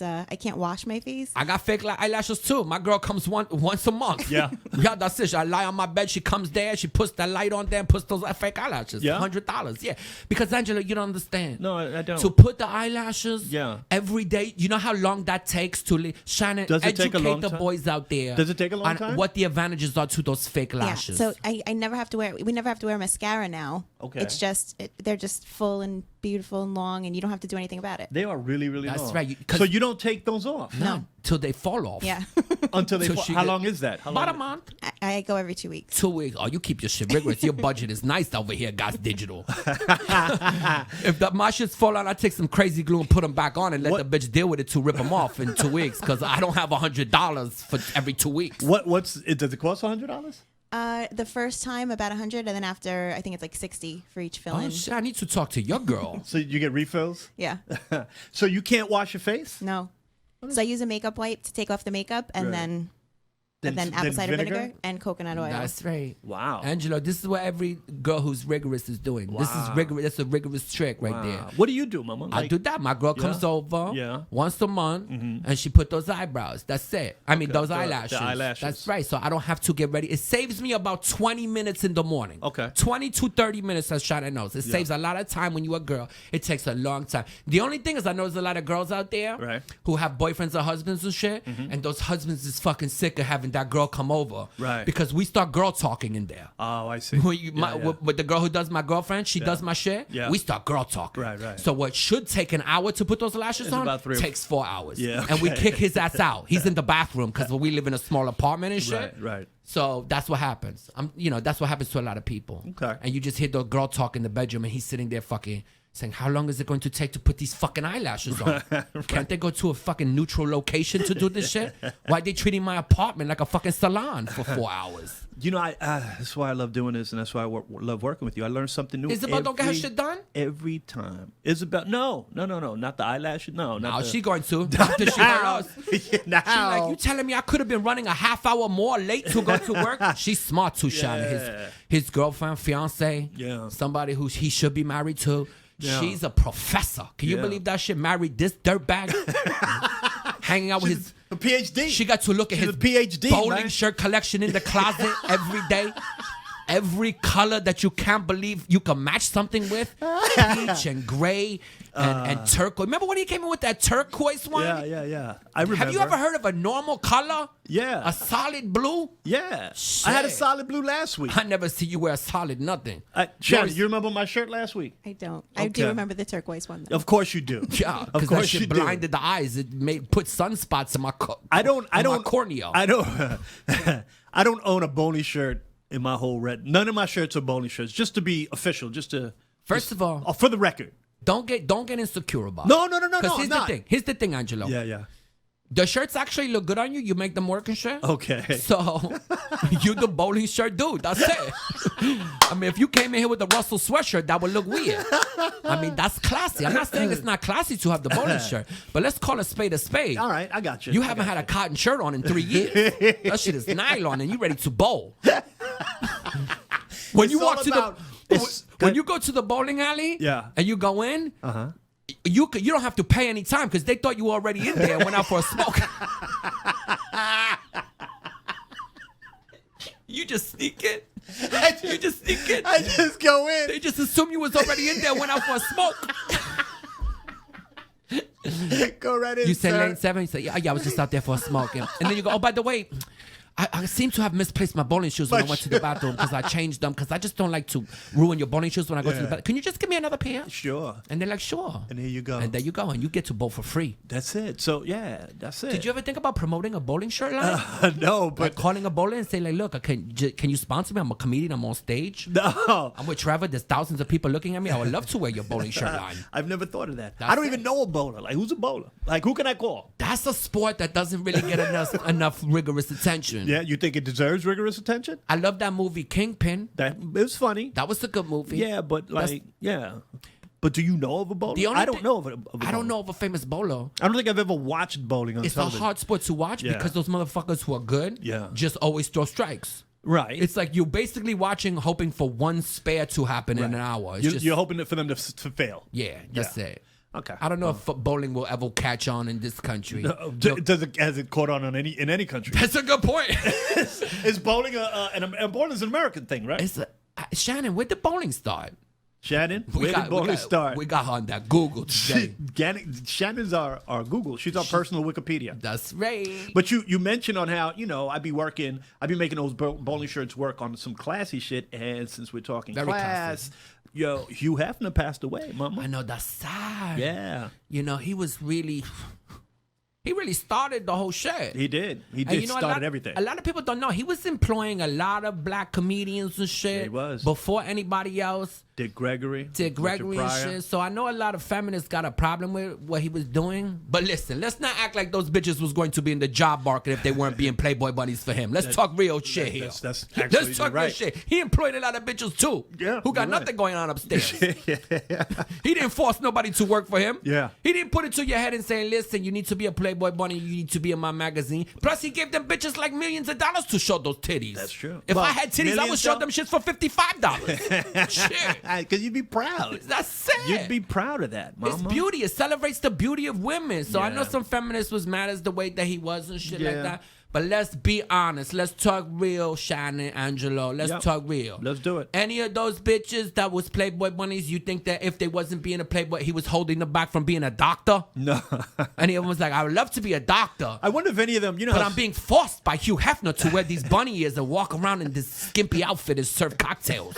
wash my face. I got fake eyelashes too. My girl comes once a month. Yeah. Yeah, that's it. I lie on my bed. She comes there. She puts that light on there and puts those fake eyelashes. Yeah? $100. Yeah. Because, Angelo, you don't understand. No, I don't. To put the eyelashes Yeah. every day, you know how long that takes to Shannon, Does it take a educate long the time? boys out there. Does it take a long on time? what the advantages are to those fake Yeah, lashes. so I never have to wear. We never have to wear mascara now. Okay. It's just they're just full and beautiful and long, and you don't have to do anything about it. They are really, really That's long. right, 'cause- So you don't take those off no, till they fall off. Yeah, until they. Till fall. she How get- long is that? How About a long? month. I go every 2 weeks. 2 weeks. Oh, you keep your shit rigorous. Your budget is nice over here, guys. Digital. If my shit's fall out, I take some crazy glue and put them back on and let What- the bitch deal with it to rip them off in 2 weeks because I don't have $100 for every 2 weeks. What's it? Does it cost $100? The first time about 100, and then after I think it's like 60 for each fill Oh in. shit! I need to talk to your girl. So you get refills? Yeah, So you can't wash your face? no. So I use a makeup wipe to take off the makeup, and Right. then apple cider vinegar and coconut oil. That's right. Wow. Angelo, this is what every girl who's rigorous is doing. This is Wow. rigorous. That's a rigorous trick right Wow. there. What do you do, Mama? I do that. My girl comes over Yeah. once a month and she put those eyebrows. That's it. I mean, those the eyelashes. eyelashes. That's right. So I don't have to get ready. It saves me about 20 minutes in the morning. Okay. 20 to 30 minutes, as Shannon knows. It saves a lot of time when you're a girl. It takes a long time. The only thing is I know there's a lot of girls out there Right. who have boyfriends or husbands and shit, and those husbands is fucking sick of having that girl come over. Right. Because we start girl talking in there. Oh, I see. When you, Yeah, yeah. With the girl who does my girlfriend, she does my shit. Yeah. We start girl talking. Right, right. So what should take an hour to put those lashes It's on about 3 or takes 4 hours. Yeah, And we okay. kick his ass out. He's in the bathroom because we live in a small apartment and shit. Right, right. So that's what happens. That's what happens to a lot of people. Okay. And you just hear the girl talk in the bedroom, and he's sitting there fucking saying, "How long is it going to take to put these fucking eyelashes on? Can't they go to a fucking neutral location to do this shit? Why they treating my apartment like a fucking salon for 4 hours?" You know, that's why I love doing this, and that's why I love working with you. I learn something new. Isabel don't get her shit done? every time. Isabel, no, not the eyelashes. No, not Now the, she going to after she heard us. now. She like, you telling me I could have been running a half hour more late to go to work? She's smart too, Shannon. Yeah. His girlfriend, fiance, Yeah. somebody who he should be married to. Yeah. She's a professor. Can you Yeah. believe that shit? Married this dirtbag, hanging out with his. a PhD. She got to look at She's his a PhD, bowling man. shirt collection in the closet every day. Every color that you can't believe you can match something with. Peach and gray and turquoise. Remember when he came in with that turquoise one? Yeah. I remember. Have you ever heard of a normal color? Yeah. A solid blue? Yeah. I had a Shit. solid blue last week. I never see you wear a solid nothing. Shannon, you remember my shirt last week? I don't. I do Okay. remember the turquoise one though. Of course you do. Yeah, of because that course shit you blinded the eyes. It put sunspots in my I don't. my cornea. I don't. I don't own a bony shirt in my whole red. None of my shirts are bony shirts. Just to be official. Just to. First of all, For the record. don't get insecure about No. it. Because here's I'm the thing. Here's the thing, Angelo. Yeah. The shirts actually look good on you. You make them work and shit. Okay. So you the bowling shirt dude. That's it. I mean, if you came in here with the Russell sweatshirt, that would look weird. I mean, that's classy. I'm not saying it's not classy to have the bowling shirt, but let's call a spade a spade. All right, I got you. You haven't had a cotton shirt on in 3 years. That shit is nylon and you ready to bowl. When It's you all walk to about- the it's- when you go to the bowling alley, Yeah. and you go in, you don't have to pay any time because they thought you were already in there and went out for a smoke. You just sneak in. You just sneak in. I just go in. They just assume you was already in there and went out for a smoke. Go right in. You say sir. lane 7, you say, yeah, I was just out there for a smoke. And then you go, oh, by the way, I seem to have misplaced my bowling shoes when I went to the bathroom because I changed them because I just don't like to ruin your bowling shoes when I go to the bathroom. Can you just give me another pair? Sure. And they're like, sure. And here you go. And there you go. And you get to bowl for free. That's it. So yeah, that's it. Did you ever think about promoting a bowling shirt line? No, Like but calling a bowler and say, like, look, can you sponsor me? I'm a comedian. I'm on stage. no. I'm with Trevor. There's thousands of people looking at me. I would love to wear your bowling shirt line. I've never thought of that. That's I don't it. even know a bowler. Like, who's a bowler? Like, who can I call? That's a sport that doesn't really get enough rigorous attention. Yeah, you think it deserves rigorous attention? I love that movie Kingpin. That it was funny. That was a good movie. Yeah, but like, yeah. But do you know of a bowler? The only I don't thing- know of a I don't know of a famous bowler. I don't think I've ever watched bowling on It's television. a hard sport to watch Yeah. because those motherfuckers who are good Yeah. just always throw strikes. Right. It's like you're basically watching, hoping for one spare to happen in an hour. It's You're hoping for them to fail. yeah, that's it. Okay. I don't know if bowling will ever catch on in this country. Has it caught on in any country? That's a good point. Is bowling bowling's an American thing, right? Shannon, where did bowling start? Shannon, where did bowling start? We got her on that Google today. Shannon's our Google. She's our personal Wikipedia. That's right. But you mentioned on how, I'd be making those bowling shirts work on some classy shit. And since we're talking Very class, Hugh Hefner passed away, mama. I know, that's sad. Yeah. He was really... He really started the whole shit. He did. He And did started everything. A lot of people don't know. He was employing a lot of black comedians and shit. Yeah, he was. Before anybody else. Dick Gregory. Dick Richard Gregory and Pryor. shit. So I know a lot of feminists got a problem with what he was doing. But listen, let's not act like those bitches was going to be in the job market if they weren't being Playboy bunnies for him. Let's talk real shit here. That's Let's absolutely talk real right. shit. He employed a lot of bitches too. Yeah, Who got you're right. nothing going on upstairs. He didn't force nobody to work for him. Yeah. He didn't put it to your head and say, listen, you need to be a Playboy bunny. You need to be in my magazine. Plus, he gave them bitches like millions of dollars to show those titties. That's true. If Well, I had titties, I would millions, show though? them shits for $55. Shit. Because you'd be proud. That's it. You'd be proud of that, mama. It's beauty. It celebrates the beauty of women. So I know Yeah. some feminists was mad as the way that he was and shit like Yeah. that. But let's be honest. Let's talk real, Shannon, Angelo. Let's Yep. talk real. Let's do it. Any of those bitches that was Playboy bunnies, you think that if they wasn't being a Playboy, he was holding them back from being a doctor? No. Any of them was like, I would love to be a doctor. I wonder if any of them, But I'm being forced by Hugh Hefner to wear these bunny ears and walk around in this skimpy outfit and serve cocktails.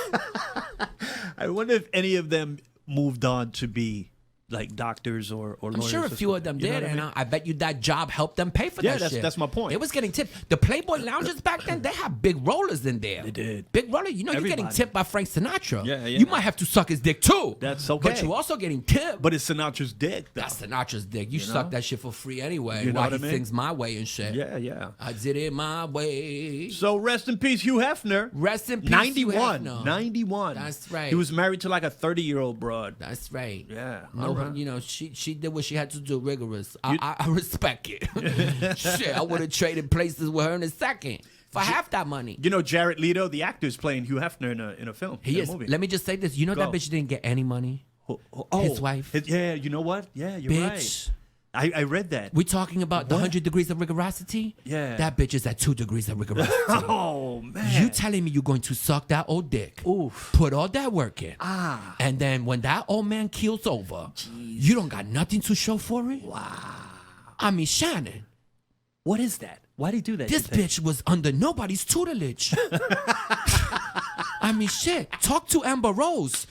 I wonder if any of them moved on to be like doctors or lawyers. I'm sure a or few of them something. You know did, what I and mean? I bet you that job helped them pay for Yeah, that shit. that's my point. They was getting tipped. The Playboy lounges back then, they had big rollers in there. They did. Big roller. You're getting Everybody. tipped by Frank Sinatra. Yeah. You might have to suck his dick too. That's okay. But you're also getting tipped. But it's Sinatra's dick, though. That's Sinatra's dick. You suck know? that shit for free anyway. You know while what he I mean? sings My Way and shit. Yeah. I did it my way. So rest in peace, Hugh Hefner. Rest in peace, 91. Hugh Hefner. 91. That's right. He was married to like a 30-year-old broad. That's right. Yeah, No, all right. she did what she had to do, rigorous. I respect it. Shit, I would have traded places with her in a second for half that money. You know, Jared Leto, the actor, is playing Hugh Hefner in a film. He in is. A movie. Let me just say this. You know that Go. bitch didn't get any money? Oh, his wife. Yeah, you know what? Yeah, you're Bitch. right. I read that. We talking about the 100 degrees of rigorosity? Yeah. That bitch is at 2 degrees of rigorosity. Oh, man. You telling me you're going to suck that old dick? Oof. Put all that work in. Ah. And then when that old man keels over, you don't got nothing to show for it? Wow. I mean, Shannon, What is that? Why'd he do that? this you think? bitch was under nobody's tutelage. I mean, shit. Talk to Amber Rose.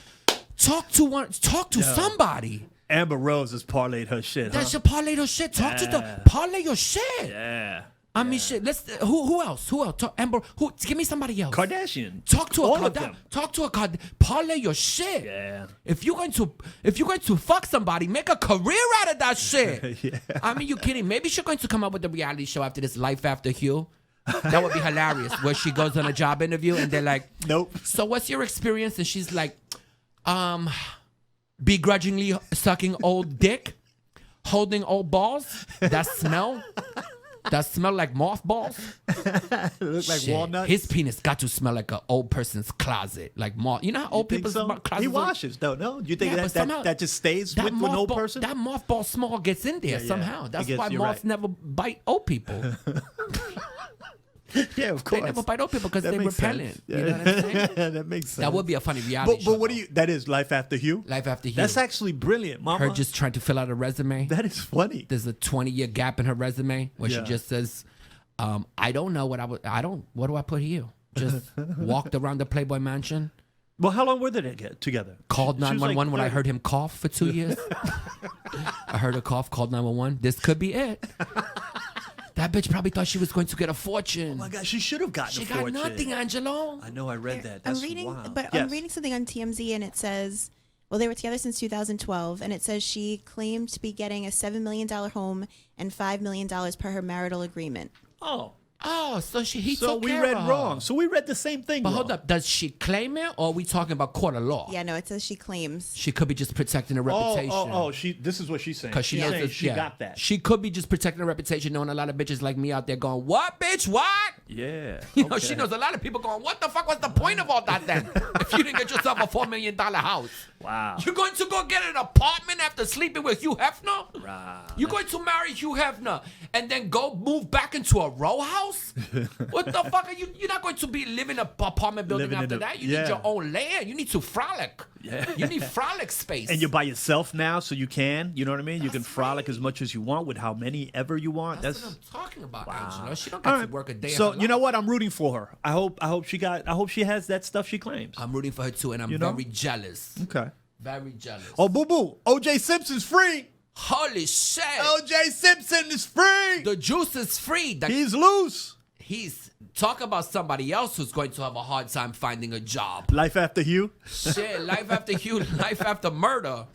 Talk to somebody. Amber Rose has parlayed her shit, That huh? should parlay your shit. Talk to the parlay your shit. Yeah. I mean, shit. Let's. Who else? Who else? Amber. Who? Give me somebody else. Kardashian. Talk to all a of them. Talk to a card. Parlay your shit. Yeah. If you're going to fuck somebody, make a career out of that shit. Yeah. I mean, you kidding? Maybe she's going to come up with a reality show after this, Life After Hugh. That would be hilarious. Where she goes on a job interview and they're like, Nope. "So what's your experience?" And she's like, begrudgingly sucking old dick, holding old balls. That smell. that smell like mothballs. It looked like Shit. walnuts. His penis got to smell like an old person's closet, like moth. You know how old Think people's so? closets He are? washes, though. No, you think Yeah, but somehow that just stays with an old person? That mothball smell gets in there yeah. somehow. That's It gets- why you're moths right. never bite old people. Yeah, of They course. never bite old people because That they're makes repellent. sense. You know what I'm saying? That makes sense. That would be a funny reality show. But what do though. you? That is Life After Hugh. Life After Hugh. That's actually brilliant, Mama. Her just trying to fill out a resume. That is funny. There's a 20-year gap in her resume where she Yeah. just says, "I don't know what What do I put here? Just walked around the Playboy Mansion, Well, how long were they together? called She was 911 when I 30. heard him cough for 2 years. I heard her cough, called 911. This could be it. That bitch probably thought she was going to get a fortune. Oh my God, she should have gotten She a got fortune. nothing, Angelo. I know. I read that. I'm That's reading, wild. but Yes. I'm reading something on TMZ, and it says, well, they were together since 2012, and it says she claimed to be getting a $7 million home and $5 million per her marital agreement. Oh, Oh, so he so took we care read of her. wrong. So we read the same thing. But wrong. hold up, does she claim it, or are we talking about court of law? Yeah, no, it says she claims. She could be just protecting her reputation. Oh, she. This is what she's saying. Because she She's knows saying that she got that. She could be just protecting her reputation, knowing a lot of bitches like me out there going, "What, bitch? What?" Yeah. You know, she knows a lot of people going, "What the fuck was the point of all that then? If you didn't get yourself a $4 million house, Wow. you're going to go get an apartment after sleeping with Hugh Hefner? Wow. You're going to marry Hugh Hefner and then go move back into a row house? What the fuck are you? You're not going to be living in an apartment building Living in after a- that. You yeah. need your own land. You need to frolic. Yeah. You need frolic space. And you're by yourself now, so you can. You know what I mean? You can frolic as much as you want with how many ever you want. That's what I'm talking about, Angelo. She don't All get right. to work a day. So of her you know life. what? I'm rooting for her. I hope she has that stuff she claims. I'm rooting for her too, and I'm You know? very jealous. Okay. Very jealous. Oh, boo boo. OJ Simpson's free. Holy shit! OJ Simpson is free. The juice is free. He's loose. He's talk about somebody else who's going to have a hard time finding a job. Life After Hugh. Shit, life after Hugh, life after murder.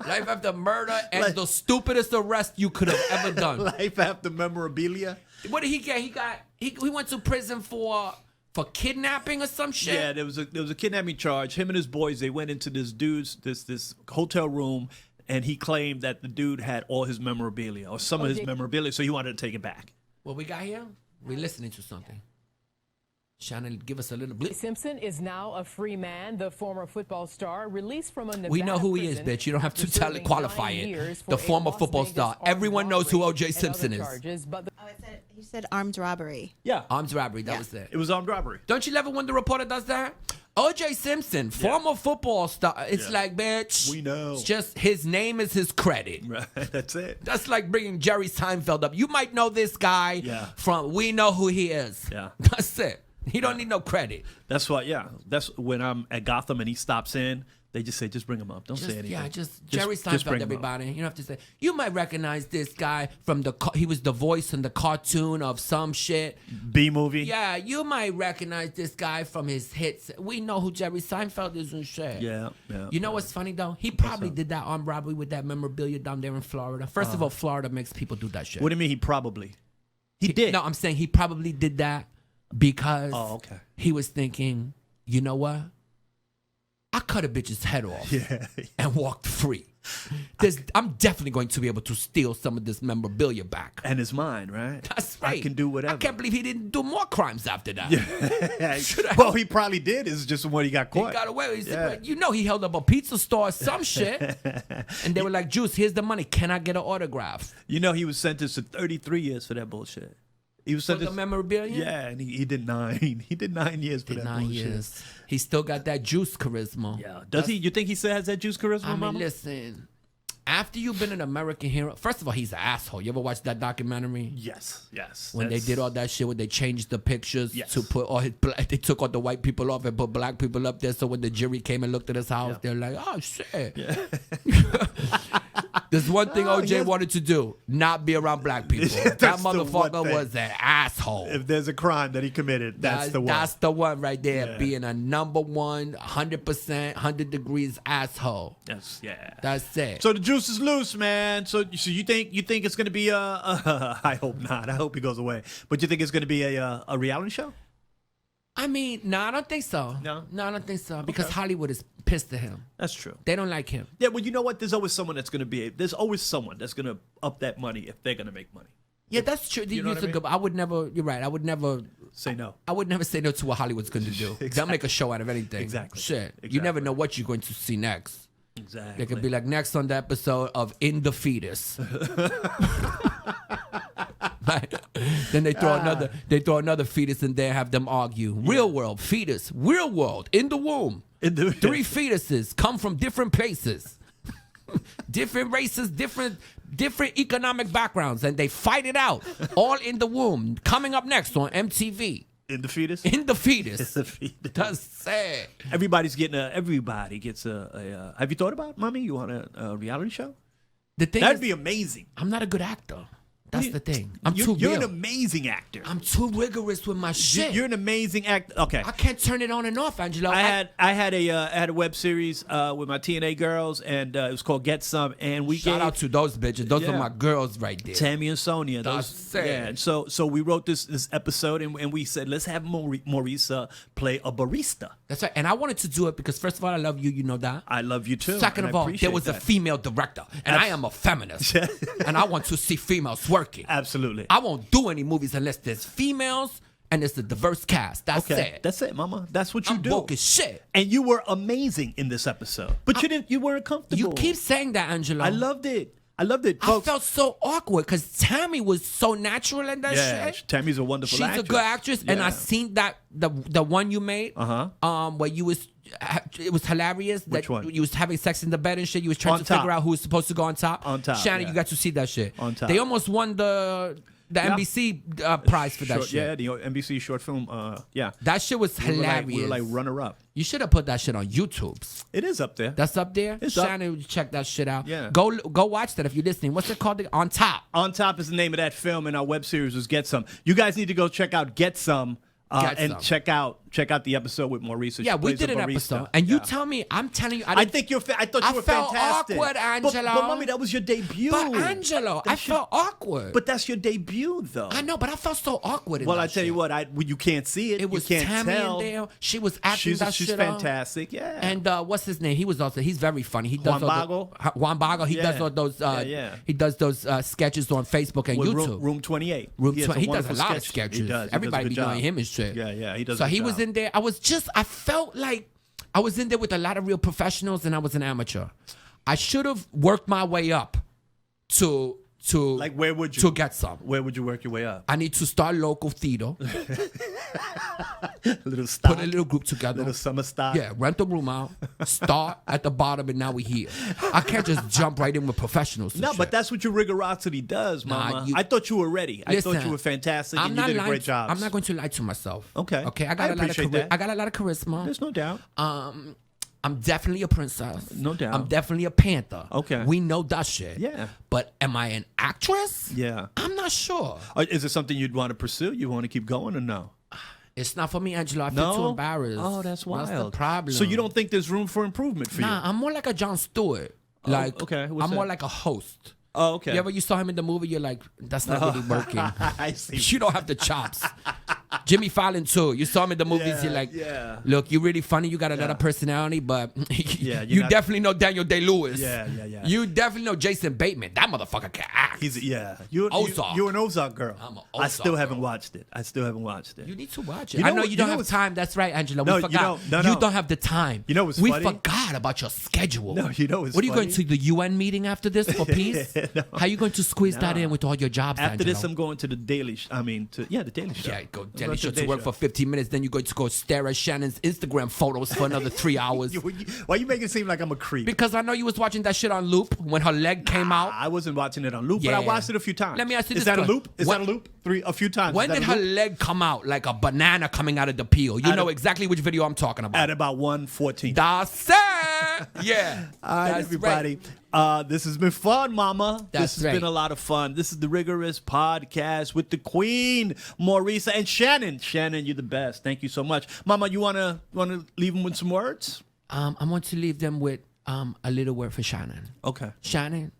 Life after murder and Like- the stupidest arrest you could have ever done. Life After Memorabilia. What did he get? He went to prison for kidnapping or some shit. Yeah, there was a kidnapping charge. Him and his boys, they went into this hotel room, and he claimed that the dude had all his memorabilia or some of his memorabilia, so he wanted to take it back. What we got here? We're listening to something. Shannon, give us a little blip. Simpson is now a free man. The former football star released from a Nevada We know who he is, prison bitch. You don't have to after tell it, serving qualify 9 it. years for The a former Las football Vegas star. armed Everyone knows who robbery O.J. and Simpson other is. charges, but the Oh, he said armed robbery. Yeah, Armed robbery, that was it. it was armed robbery. Don't you ever when the reporter does that? O.J. Simpson, former football star. It's Yeah. like, bitch. We know. It's just his name is his credit. Right, that's it. That's like bringing Jerry Seinfeld up. You might know this guy Yeah. from We Know Who He Is. Yeah. That's it. He don't need no credit. That's why. Yeah, that's when I'm at Gotham and he stops in. They just say, just bring him up. Don't say anything. Yeah, just Jerry just Seinfeld, bring him up. everybody. You don't have to say. You might recognize this guy from he was the voice in the cartoon of some shit. B movie. Yeah, you might recognize this guy from his hits. We know who Jerry Seinfeld is and shit. Yeah. You know what's funny though? He probably did that armed robbery with that memorabilia down there in Florida. First of all, Florida makes people do that shit. What do you mean? He probably. He did. No, I'm saying he probably did that because Oh, okay. he was thinking, you know what? I cut a bitch's head off and walked free. I'm definitely going to be able to steal some of this memorabilia back. And it's mine, right? That's right. I can do whatever. I can't believe he didn't do more crimes after that. Well, he probably did. It's just when he got He caught. got away. He said, Yeah. "Well, you know, he held up a pizza store or some shit. And they were like, Juice, here's the money. Can I get an autograph? You know, he was sentenced to 33 years for that bullshit. He was For the sentenced. memorabilia? Yeah, and he did 9. He did 9 years for that 9 bullshit. years. He still got that juice charisma. Yeah. Does he? You think he still has that juice charisma, I mean, Mama? listen. After you've been an American hero, first of all, he's an asshole. You ever watch that documentary? Yes. Yes. When they did all that shit, when they changed the pictures Yes. to put all his black, they took all the white people off and put black people up there. So when the jury came and looked at his house, they're like, "Oh shit." There's one thing OJ yes. wanted to do: not be around black people. That's That the one motherfucker thing. was an asshole. If there's a crime that he committed, that's the one. That's the one right there. Yeah. Being a number one, 100%, 100 degrees asshole. Yeah. That's it. So the juice is loose, man. So you think it's gonna be I hope not. I hope he goes away. But you think it's gonna be a reality show? I mean, no, I don't think so. No? I don't think so. Because Hollywood is pissed at him. That's true. They don't like him. Yeah, well, you know what? There's always someone that's gonna up that money if they're gonna make money. Yeah, that's true. You know what I mean? Good. I would never. You're right. I would never say no. I would never say no to what Hollywood's going to do. Exactly. They'll make a show out of anything. Exactly. Shit. Exactly. You never know what you're going to see next. Exactly. They could be like next on the episode of In the Fetus. Then they throw another fetus in there, have them argue. Real world fetus, real world in the womb. Three fetuses come from different places, different races, different economic backgrounds, and they fight it out all in the womb. Coming up next on MTV. In the fetus? In the fetus. It's the fetus. That's sad. Everybody gets a have you thought about, Mommy? You want a reality show? The thing That'd is, be amazing. I'm not a good actor. That's the thing. You're an real. amazing actor. I'm too rigorous with my shit. You're an amazing actor. Okay. I can't turn it on and off, Angelo. I had a web series with my TNA girls, and it was called Get Some, and we shout gave out to those bitches. Those are my girls right there. Tammy and Sonia. That's sad. Yeah. And so we wrote this episode, and we said let's have Maurica play a barista. That's right. And I wanted to do it because first of all, I love you. You know that. I love you too. Second and of I all, there was appreciate a that. female director, and I am a feminist, and I want to see females working. Absolutely. I won't do any movies unless there's females and it's a diverse cast. That's it. That's it, Mama. That's what you I'm do. woke as shit. And you were amazing in this episode, but you weren't comfortable. You keep saying that, Angelo. I loved it. I Folks, I felt so awkward because Tammy was so natural in that shit. Tammy's a wonderful actress. She's a good actress, and I seen that the one you made, where you was. It was hilarious. Which that one? You was having sex in the bed and shit. You was trying On to top. figure out who was supposed to go on top. On top, Shannon, yeah. you got to see that shit. On top. They almost won the NBC prize for that shit. Yeah, the NBC short film. Yeah, That shit was hilarious. We were like runner up. You should have put that shit on YouTube. It is up there. That's up there. It's up. Shannon, check that shit out. Yeah. Go watch that if you're listening. What's it called? On Top. On Top is the name of that film, and our web series was Get Some. You guys need to go check out Get Some. Check out the episode with Maurica. Yeah, we did an episode, and you tell me. I'm telling you, I thought you were felt fantastic. Awkward, Angelo. But Mommy, that was your debut. But Angelo, I felt awkward. But that's your debut, though. I know, but I felt so awkward. In Well, that I tell you shit. what, you can't see it. It was you can't Tammy tell. in there. She was acting that She's shit fantastic. Yeah. And what's his name? He's very funny. He does Juan Bago. He does all those. He does those sketches on Facebook and With YouTube. Room 28. He does a lot of sketch. sketches. He does. Everybody He be does a good knowing job. him and shit. Yeah. He does. So a good he was job. in there. I felt like I was in there with a lot of real professionals, and I was an amateur. I should have worked my way up to Like, where would you? to get some. Where would you work your way up? I need to start local theater, Little stock. put a little group together. Little summer stock. Yeah, rent the room out, start at the bottom, and now we here. I can't just jump right in with professionals. and No, shit. but that's what your rigorosity does, Mama. I thought you were ready. I thought you were fantastic, and you did a great job. I'm not going to lie to myself. Okay. Okay. I got a lot of appreciate that. I got a lot of charisma. There's no doubt. I'm definitely a princess. No doubt. I'm definitely a panther. Okay. We know that shit. Yeah. But am I an actress? Yeah. I'm not sure. Is it something you'd want to pursue? You want to keep going or no? It's not for me, Angelo. I feel too embarrassed. Oh, that's wild. That's the problem. So you don't think there's room for improvement for you? Nah, I'm more like a Jon Stewart. Like, okay. What's I'm more that? like a host. Oh, okay. You saw him in the movie, you're like, that's not really working. I see. You don't have the chops. Jimmy Fallon too. You saw him in the movies. You're like, look, you're really funny. You got a lot of personality, but you definitely know Daniel Day-Lewis. Yeah. You definitely know Jason Bateman. That motherfucker can act. You're Ozark. You're an Ozark girl. I'm an I still Ozark haven't girl. watched it. You need to watch it. You know I know what- you don't you know have what's- time. That's right, Angela. No, We you forgot. don't- no. You don't have the time. You know what's we funny? forgot about your schedule. No, you know what's What are you going funny? to the UN meeting after this for peace? No. How are you going to squeeze that in with all your jobs, After Angelo? this, I'm going to the Daily. The Daily Show. Yeah, go I'm Daily going Show the to work for 15 minutes. Then you're going to go stare at Shannon's Instagram photos for another 3 hours. Why you make it seem like I'm a creep? Because I know you was watching that shit on loop when her leg came out. I wasn't watching it on loop, but I Yeah. watched it a few times. Let me ask you Is this that a question. loop? Is When- that a loop? A few times. When Is that did a her loop? leg come out like a banana coming out of the peel? You At know a- exactly which video I'm talking about. At about 1:14. That's it. Yeah. All right, That's everybody. right. This has been fun, Mama. That's this has right. been a lot of fun. This is the Rigorous Podcast with the Queen, Maurica, and Shannon. Shannon, you're the best. Thank you so much, Mama. You wanna leave them with some words? I want to leave them with a little word for Shannon. Okay. Shannon,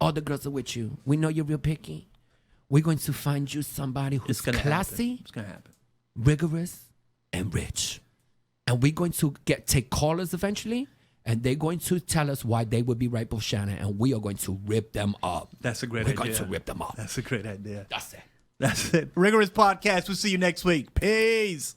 all the girls are with you. We know you're real picky. We're going to find you somebody who's It's gonna classy, happen. It's gonna happen. rigorous, and rich. And we're going to take callers eventually, and they're going to tell us why they would be right with Shannon, and we are going to rip them up. That's a great We're idea. going to rip them up. That's a great idea. That's it. That's it. Rigorous Podcast. We'll see you next week. Peace.